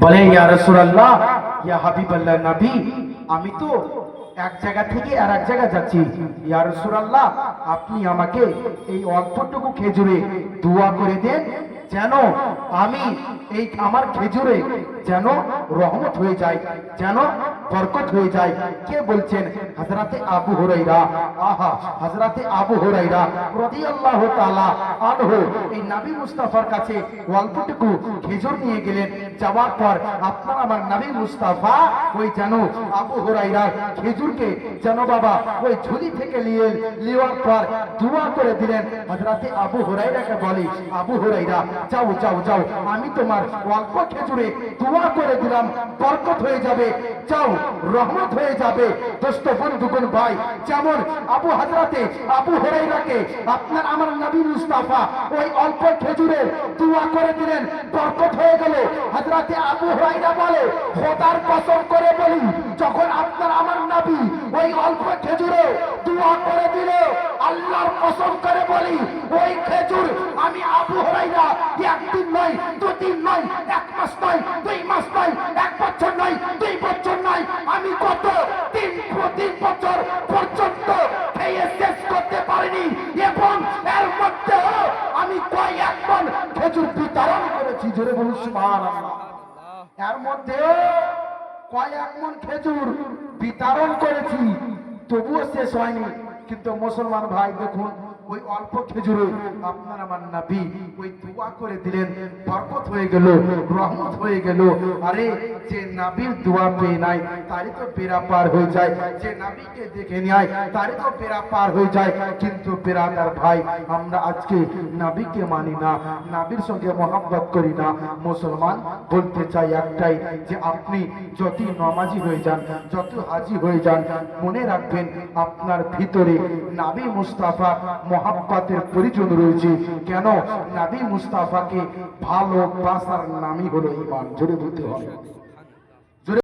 বলে ইয়া রাসূলুল্লাহ, ইয়া হাবিবাল্লাহ নবী, আমি তো এক জায়গা থেকে আর এক জায়গা যাচ্ছি। ইয়া রাসূলুল্লাহ, আপনি আমাকে এই অল্পটুকু খেজুরে দোয়া করে দেন, যেন আমি এই আমার খেজুরে যেন রহমত হয়ে যায়, যেন বরকত হয়ে যায়। কে বলছেন? হযরতে আবু হুরায়রা। আহা, হযরতে আবু হুরায়রা রাদিয়াল্লাহু তাআলা আনহু এই নবী মুস্তাফার কাছে অল্পটুকু খেজুর নিয়ে গেলেন। যাওয়ার পর আপনার আমার নবী মুস্তাফা ওই যেন আবু হুরায়রা খেজুরকে যেন বাবা ওই ঝুলি থেকে নেওয়ার পর দোয়া করে দিলেন। হযরতে আবু হুরায়রাকে বলে, আবু হুরায়রা, যাও যাও যাও, আমি তোমার অল্প খেজুরে দোয়া করে দিলাম, বরকত হয়ে যাবে, যাও রহমত হয়ে যাবে। দোস্ত বন্ধুগণ ভাই, যেমন হযরতে আবু হুরায়রাকে আপনার আমার নবী মুস্তাফা ওই অল্প খেজুরে দোয়া করে দিলেন, বরকত হয়ে গেল। হযরতে আবু হুরায়রা বলে, খোদার কসম করে বলি, যখন আপনার আমার নবী ওই অল্প খেজুরে দোয়া করে দিল, আল্লাহর কসম করে বলি, ওই খেজুর আমি আবু হুরায়রা একদিন নয়, দুদিন নয়, এক মাস নয়, 2 মাস নয়, 1 বছর নয়, 2 বছর নয়, আমি কত 3 বছর পর্যন্ত খেয়ে শেষ করতে পারিনি, এবং এর মধ্যে আমি কয়েক মণ খেজুর বিতরণ করেছি। জোরে বলুন সুবহানাল্লাহ। এর মধ্যে কয়েক মণ খেজুর বিতরণ করেছি, তবুও শেষ হয়নি। কিন্তু মুসলমান ভাই দেখুন, ওই অল্প খেজুরে আপনার আমার নবী ওই দোয়া করে দিলেন, বরকত হয়ে গেল, রহমত হয়ে গেল। আরে যে নবীর দোয়া পেয়ে নাই তারই তো বেড়া পার হয়ে যায়, যে নবীকে দেখে নেয় তারই তো বেড়া পার হয়ে যায়। কিন্তু বেরাদার ভাই, আমরা আজকে নবীকে মানি না, নবীর সঙ্গে মহব্বত করি না। মুসলমান বলতে চাই একটাই, যে আপনি যতই নামাজি হয়ে যান, যত হাজি হয়ে যান, মনে রাখবেন আপনার ভিতরে নবী মুস্তাফা মহব্বতের পরিচয় রয়েছে। কেন? নবী মুস্তাফাকে ভালোবাসার নামই হলো ঈমান। জোরে বলতে হবে।